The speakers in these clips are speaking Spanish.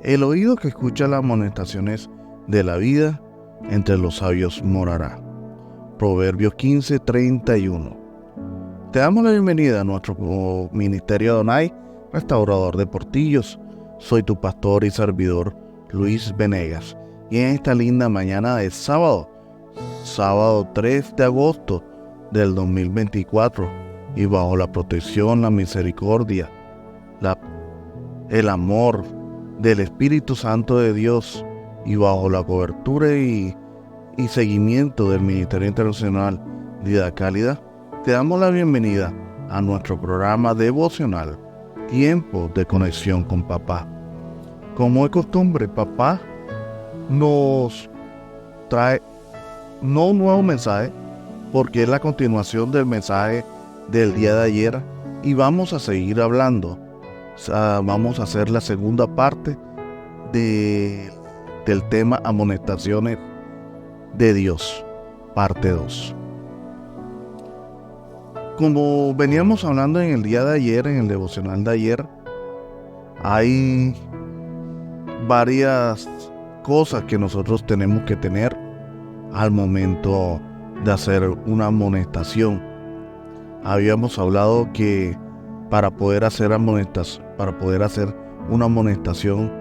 El oído que escucha las amonestaciones de la vida, entre los sabios morará. Proverbios 15:31. Te damos la bienvenida a nuestro ministerio Adonai, restaurador de portillos. Soy tu pastor y servidor, Luis Venegas. Y en esta linda mañana de sábado 3 de agosto del 2024, y bajo la protección, la misericordia, el amor del Espíritu Santo de Dios, y bajo la cobertura y seguimiento del Ministerio Internacional Vida Cálida, te damos la bienvenida a nuestro programa devocional Tiempo de Conexión con Papá. Como es costumbre, Papá nos trae no un nuevo mensaje, porque es la continuación del mensaje del día de ayer, y vamos a seguir hablando. Vamos a hacer la segunda parte del tema amonestaciones de Dios, parte 2. Como veníamos hablando en el día de ayer, en el devocional de ayer, hay varias cosas que nosotros tenemos que tener al momento de hacer una amonestación. Habíamos hablado que para poder hacer una amonestación,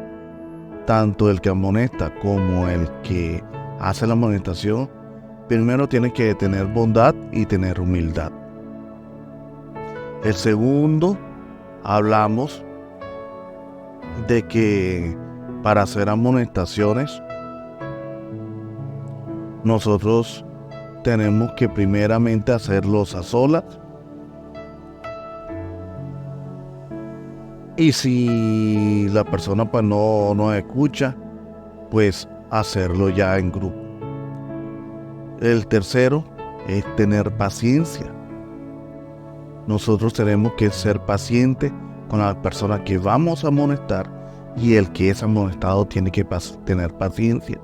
tanto el que amonesta como el que hace la amonestación, primero tiene que tener bondad y tener humildad. El segundo, hablamos de que para hacer amonestaciones, nosotros tenemos que primeramente hacerlos a solas, y si la persona pues no nos escucha, pues hacerlo ya en grupo. El tercero es tener paciencia. Nosotros tenemos que ser pacientes con la persona que vamos a amonestar, y el que es amonestado tiene que tener paciencia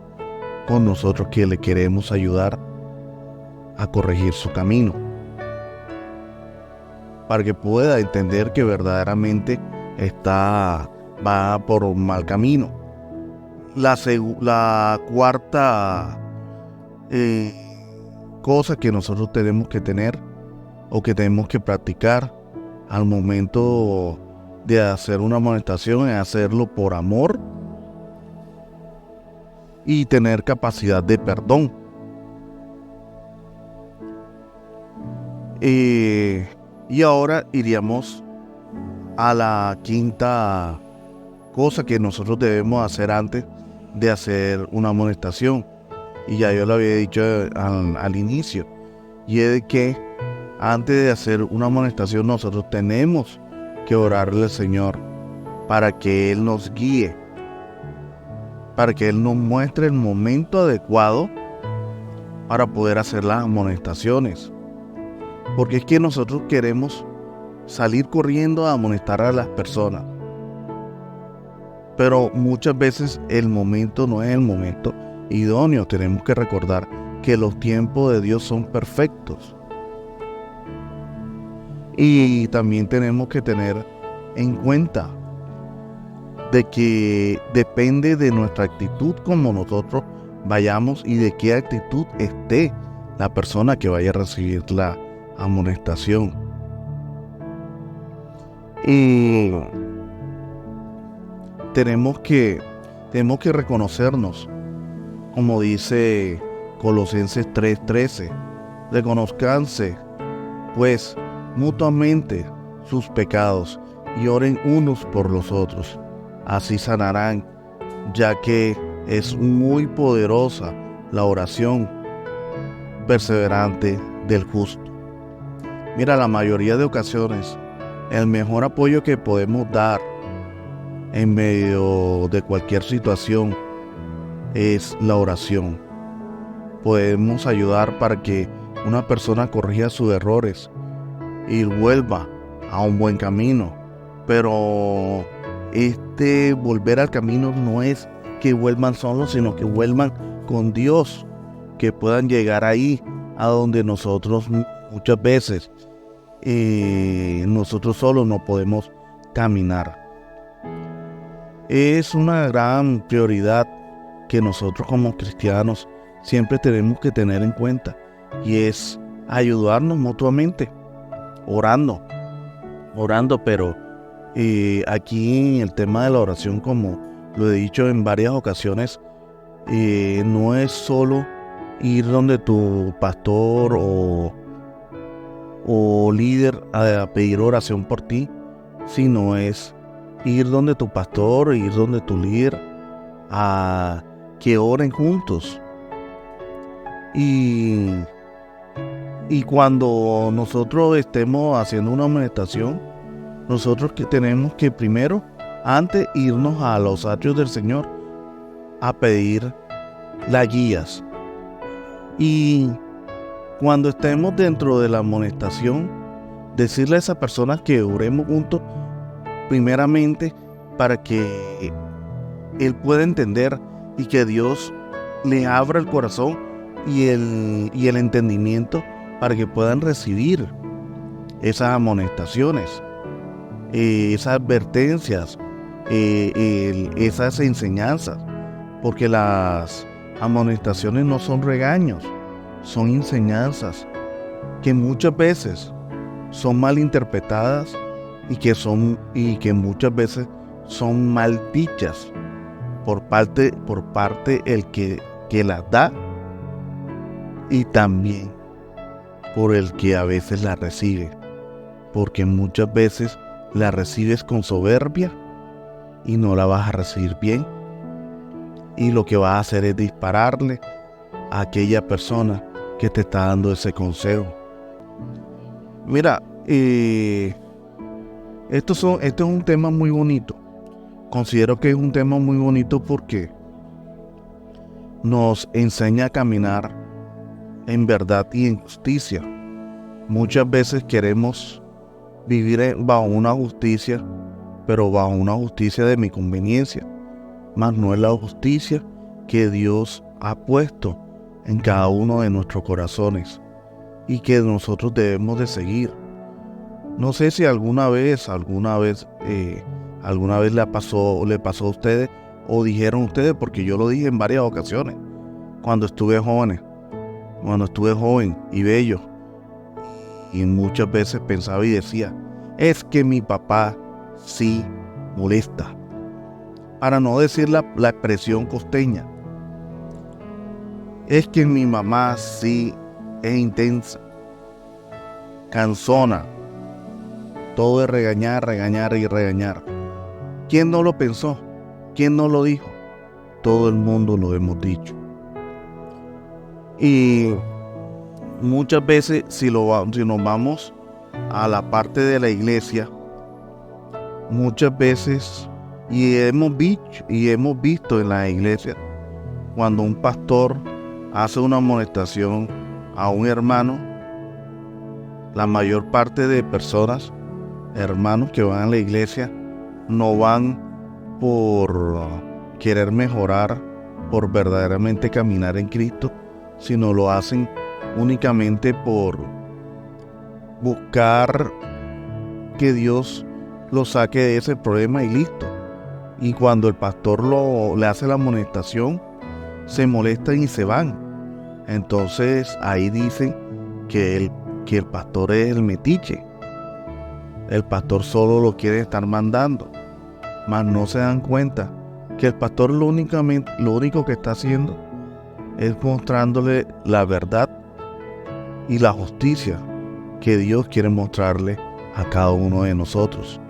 con nosotros que le queremos ayudar a corregir su camino, para que pueda entender que verdaderamente va por un mal camino. La cuarta cosa que nosotros tenemos que tener o que tenemos que practicar al momento de hacer una amonestación es hacerlo por amor y tener capacidad de perdón. Y ahora iríamos a la quinta cosa que nosotros debemos hacer antes de hacer una amonestación, y ya yo lo había dicho al inicio, y es de que antes de hacer una amonestación nosotros tenemos que orarle al Señor para que Él nos guíe, para que Él nos muestre el momento adecuado para poder hacer las amonestaciones, porque es que nosotros queremos salir corriendo a amonestar a las personas, pero muchas veces el momento no es el momento idóneo. Tenemos que recordar que los tiempos de Dios son perfectos, y también tenemos que tener en cuenta de que depende de nuestra actitud como nosotros vayamos y de qué actitud esté la persona que vaya a recibir la amonestación. Y tenemos que reconocernos, como dice Colosenses 3:13, reconozcanse pues mutuamente sus pecados y oren unos por los otros, así sanarán, ya que es muy poderosa la oración perseverante del justo. Mira, la mayoría de ocasiones el mejor apoyo que podemos dar en medio de cualquier situación es la oración. Podemos ayudar para que una persona corrija sus errores y vuelva a un buen camino, pero volver al camino no es que vuelvan solos, sino que vuelvan con Dios, que puedan llegar ahí a donde nosotros muchas veces nosotros solos no podemos caminar. Es una gran prioridad que nosotros como cristianos siempre tenemos que tener en cuenta, y es ayudarnos mutuamente, orando, pero aquí en el tema de la oración, como lo he dicho en varias ocasiones, no es solo ir donde tu pastor o líder a pedir oración por ti, sino es ir donde tu pastor, ir donde tu líder, a que oren juntos. Y cuando nosotros estemos haciendo una meditación, nosotros que tenemos que primero, antes, irnos a los atrios del Señor a pedir las guías. Y cuando estemos dentro de la amonestación, decirle a esa persona que oremos juntos, primeramente, para que él pueda entender y que Dios le abra el corazón y el entendimiento para que puedan recibir esas amonestaciones, esas advertencias, esas enseñanzas, porque las amonestaciones no son regaños, son enseñanzas que muchas veces son mal interpretadas y que muchas veces son mal dichas por parte el que las da, y también por el que a veces la recibe, porque muchas veces la recibes con soberbia y no la vas a recibir bien, y lo que vas a hacer es dispararle a aquella persona que te está dando ese consejo. Mira, esto es un tema muy bonito. Considero que es un tema muy bonito porque nos enseña a caminar en verdad y en justicia. Muchas veces queremos vivir bajo una justicia, pero bajo una justicia de mi conveniencia, mas no es la justicia que Dios ha puesto en cada uno de nuestros corazones y que nosotros debemos de seguir. No sé si alguna vez le pasó a ustedes, o dijeron ustedes, porque yo lo dije en varias ocasiones cuando estuve joven y bello, y muchas veces pensaba y decía: es que mi papá sí molesta, para no decir la expresión costeña. Es que mi mamá sí es intensa, cansona, todo es regañar y regañar. ¿Quién no lo pensó? ¿Quién no lo dijo? Todo el mundo lo hemos dicho. Y muchas veces, si nos vamos a la parte de la iglesia, muchas veces, y hemos visto en la iglesia, cuando un pastor hace una amonestación a un hermano, la mayor parte de personas, hermanos que van a la iglesia, no van por querer mejorar, por verdaderamente caminar en Cristo, sino lo hacen únicamente por buscar que Dios lo saque de ese problema y listo. Y cuando el pastor le hace la amonestación, se molestan y se van. Entonces ahí dicen que el pastor es el metiche. El pastor solo lo quiere estar mandando, mas no se dan cuenta que el pastor lo único que está haciendo es mostrándole la verdad y la justicia que Dios quiere mostrarle a cada uno de nosotros.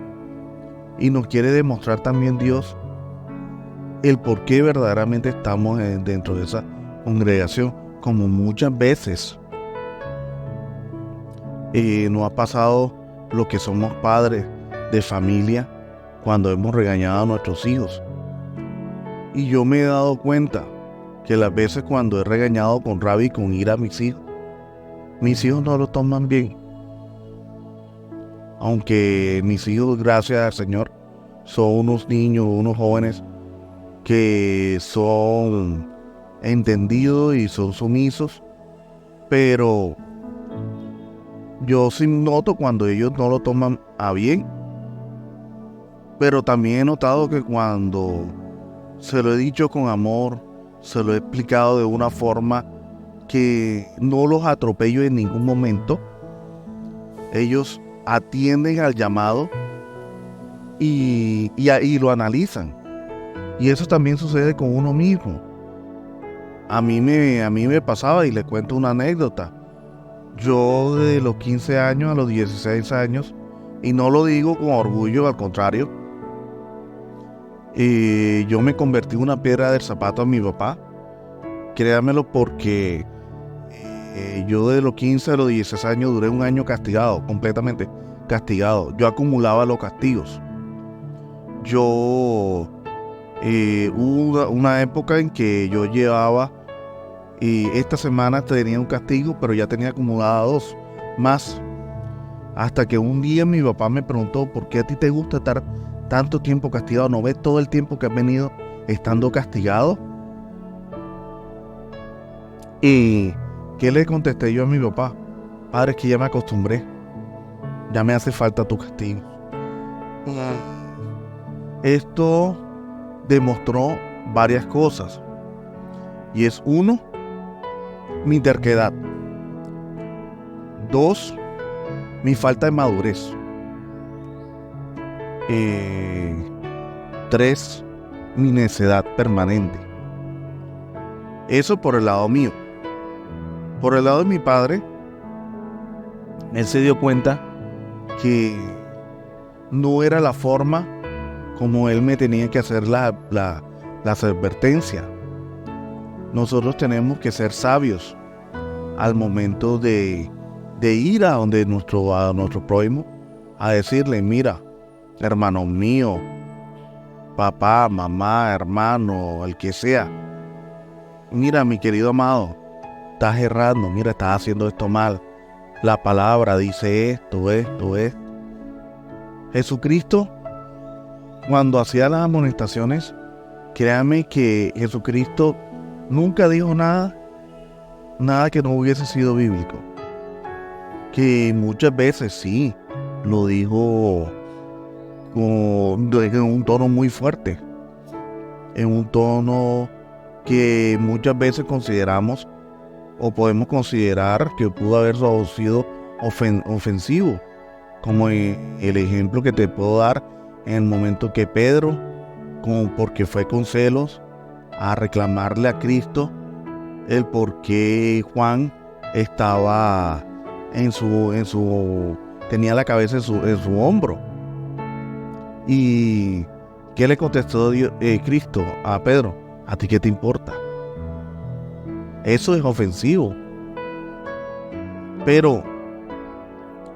Y nos quiere demostrar también Dios el por qué verdaderamente estamos dentro de esa congregación, como muchas veces nos ha pasado lo que somos padres de familia, cuando hemos regañado a nuestros hijos. Y yo me he dado cuenta que las veces cuando he regañado con rabia y con ira a mis hijos no lo toman bien. Aunque mis hijos, gracias al Señor, son unos niños, unos jóvenes que son entendidos y son sumisos, pero yo sí noto cuando ellos no lo toman a bien. Pero también he notado que cuando se lo he dicho con amor, se lo he explicado de una forma que no los atropello en ningún momento, ellos atienden al llamado y lo analizan. Y eso también sucede con uno mismo. A mí me pasaba, y le cuento una anécdota. Yo de los 15 años a los 16 años, y no lo digo con orgullo, al contrario, yo me convertí en una piedra del zapato a mi papá. Créanmelo, porque yo de los 15 a los 16 años duré un año castigado, completamente castigado. Yo acumulaba los castigos. Hubo una época en que yo llevaba, y esta semana tenía un castigo, pero ya tenía acumulada 2 más. Hasta que un día mi papá me preguntó: ¿por qué a ti te gusta estar tanto tiempo castigado? ¿No ves todo el tiempo que has venido estando castigado? ¿Y qué le contesté yo a mi papá? Padre, es que ya me acostumbré. Ya me hace falta tu castigo. Esto demostró varias cosas. Y es: 1, mi terquedad. 2, mi falta de madurez. 3, mi necedad permanente. Eso por el lado mío. Por el lado de mi padre, él se dio cuenta que no era la forma como él me tenía que hacer las advertencias. Nosotros tenemos que ser sabios al momento de ir a donde a nuestro prójimo, a decirle: mira, hermano mío, papá, mamá, hermano, el que sea, mira, mi querido amado, estás errando, mira, estás haciendo esto mal. La palabra dice esto. Jesucristo, cuando hacía las amonestaciones, créanme que Jesucristo nunca dijo nada que no hubiese sido bíblico. Que muchas veces sí, lo dijo en un tono muy fuerte, en un tono que muchas veces consideramos o podemos considerar que pudo haber sido ofensivo, como el ejemplo que te puedo dar en el momento que Pedro, porque fue con celos a reclamarle a Cristo el por qué Juan estaba tenía la cabeza en su hombro. ¿Y qué le contestó Cristo a Pedro? ¿A ti qué te importa? Eso es ofensivo. Pero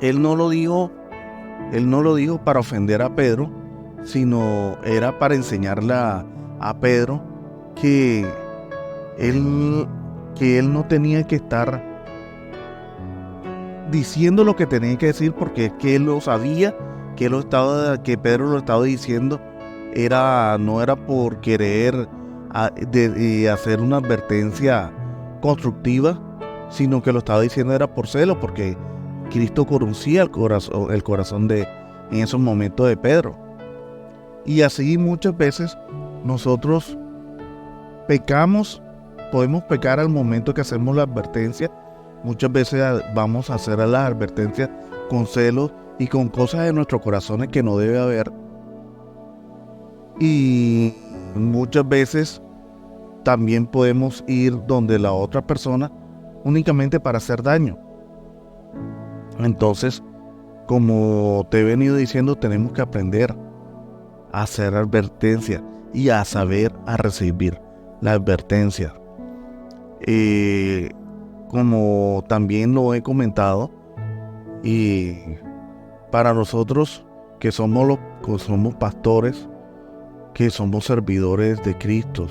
él no lo dijo para ofender a Pedro, sino era para enseñarle a Pedro que él no tenía que estar diciendo lo que tenía que decir, porque es que él lo sabía, que Pedro lo estaba diciendo, no era por querer hacer una advertencia constructiva, sino que lo estaba diciendo era por celo, porque Cristo conocía el corazón en esos momentos de Pedro. Y así muchas veces nosotros podemos pecar al momento que hacemos la advertencia. Muchas veces vamos a hacer las advertencias con celos y con cosas en nuestros corazones que no debe haber. Y muchas veces también podemos ir donde la otra persona únicamente para hacer daño. Entonces, como te he venido diciendo, tenemos que aprender a hacer advertencia y a saber a recibir la advertencia. Como también lo he comentado, y para nosotros que somos pastores, que somos servidores de Cristo,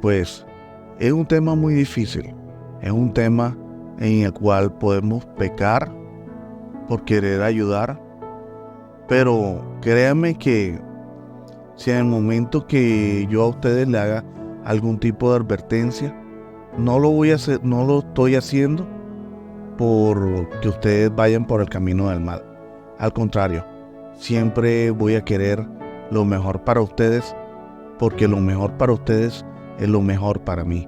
pues es un tema muy difícil. Es un tema en el cual podemos pecar por querer ayudar, pero créanme que si en el momento que yo a ustedes le haga algún tipo de advertencia, no lo estoy haciendo por que ustedes vayan por el camino del mal. Al contrario, siempre voy a querer lo mejor para ustedes, porque lo mejor para ustedes es lo mejor para mí.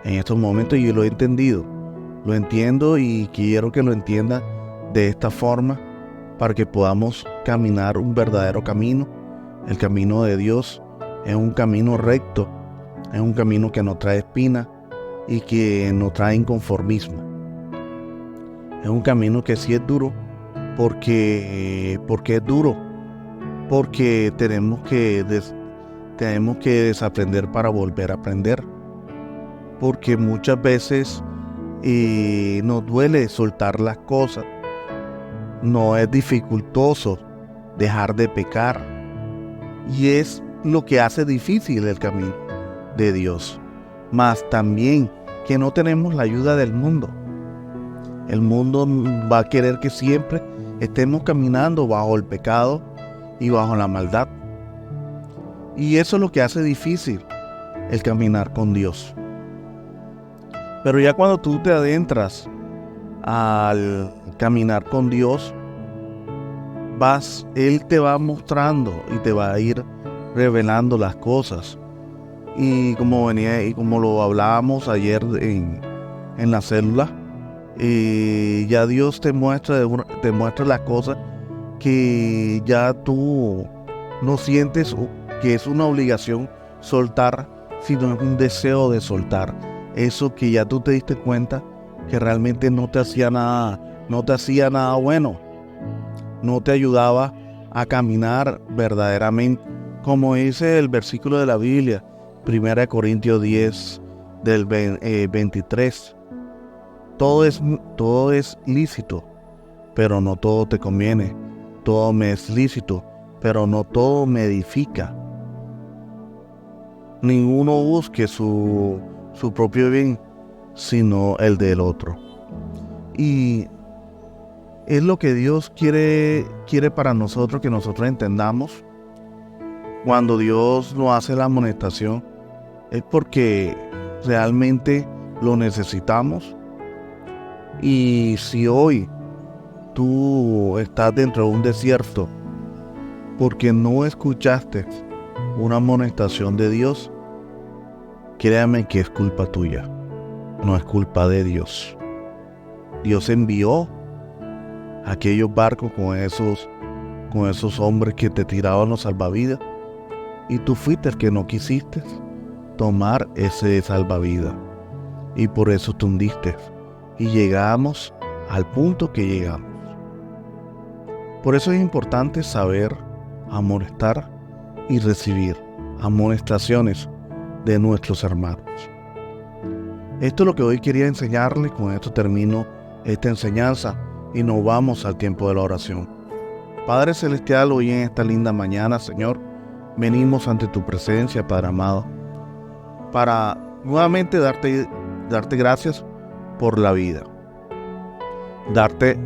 En estos momentos yo lo he entendido, lo entiendo y quiero que lo entiendan de esta forma para que podamos caminar un verdadero camino. El camino de Dios es un camino recto, es un camino que no trae espina y que no trae inconformismo. Es un camino que sí es duro, porque es duro, porque tenemos que desaprender para volver a aprender, porque muchas veces nos duele soltar las cosas, no es dificultoso dejar de pecar, y es lo que hace difícil el camino de Dios, mas también que no tenemos la ayuda del mundo. El mundo va a querer que siempre estemos caminando bajo el pecado y bajo la maldad. Y eso es lo que hace difícil el caminar con Dios. Pero ya cuando tú te adentras al caminar con Dios, Él te va mostrando y te va a ir revelando las cosas. Y como lo hablábamos ayer en la célula, ya Dios te muestra las cosas que ya tú no sientes que es una obligación soltar, sino es un deseo de soltar. Eso que ya tú te diste cuenta que realmente no te hacía nada bueno, no te ayudaba a caminar verdaderamente. Como dice el versículo de la Biblia, 1 Corintios 10, del 23. Todo es lícito, pero no todo te conviene. Todo me es lícito, pero no todo me edifica. Ninguno busque su propio bien, sino el del otro. Y es lo que Dios quiere para nosotros, que nosotros entendamos. Cuando Dios nos hace la amonestación, es porque realmente lo necesitamos. Y si hoy tú estás dentro de un desierto porque no escuchaste una amonestación de Dios, créame que es culpa tuya, no es culpa de Dios. Dios envió aquellos barcos con esos hombres que te tiraban los salvavidas, y tú fuiste el que no quisiste tomar ese salvavidas, y por eso te hundiste. Y llegamos al punto que llegamos. Por eso es importante saber amonestar y recibir amonestaciones de nuestros hermanos. Esto es lo que hoy quería enseñarles. Con esto termino esta enseñanza y nos vamos al tiempo de la oración. Padre Celestial, hoy en esta linda mañana, Señor, venimos ante tu presencia, Padre amado, para nuevamente darte gracias por la vida. Darte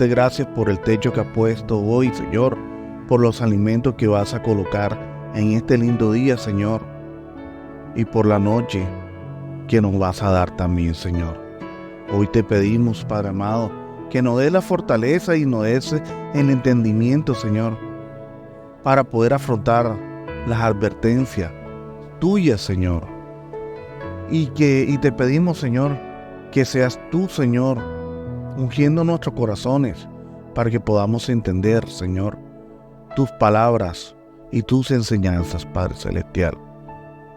gracias por el techo que has puesto hoy, Señor, por los alimentos que vas a colocar en este lindo día, Señor, y por la noche que nos vas a dar también, Señor. Hoy te pedimos, Padre amado, que nos dé la fortaleza y nos des el entendimiento, Señor, para poder afrontar las advertencias tuyas, Señor. Y te pedimos, Señor, que seas tú, Señor, ungiendo nuestros corazones para que podamos entender, Señor, tus palabras y tus enseñanzas, Padre Celestial.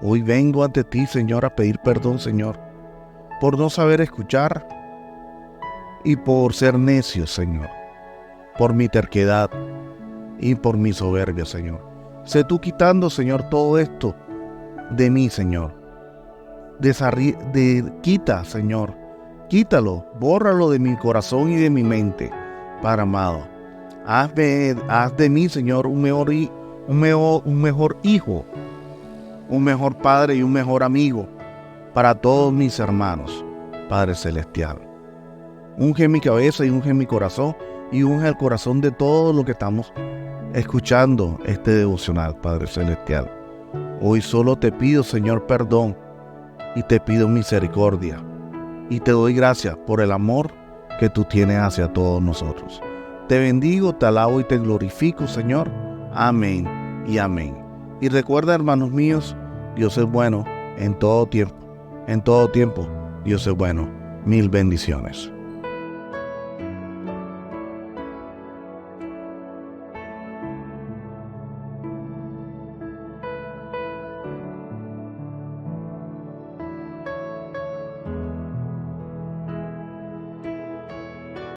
Hoy vengo ante ti, Señor, a pedir perdón, Señor, por no saber escuchar y por ser necio, Señor, por mi terquedad y por mi soberbia, Señor. Sé tú quitando, Señor, todo esto de mí, Señor. Quita, Señor, quítalo, bórralo de mi corazón y de mi mente, Padre amado. Haz de mí, Señor, un mejor hijo, un mejor padre y un mejor amigo para todos mis hermanos, Padre Celestial. Unge mi cabeza y unge mi corazón y unge el corazón de todos los que estamos escuchando este devocional, Padre Celestial. Hoy solo te pido, Señor, perdón y te pido misericordia. Y te doy gracias por el amor que tú tienes hacia todos nosotros. Te bendigo, te alabo y te glorifico, Señor. Amén y amén. Y recuerda, hermanos míos, Dios es bueno en todo tiempo. En todo tiempo, Dios es bueno. Mil bendiciones.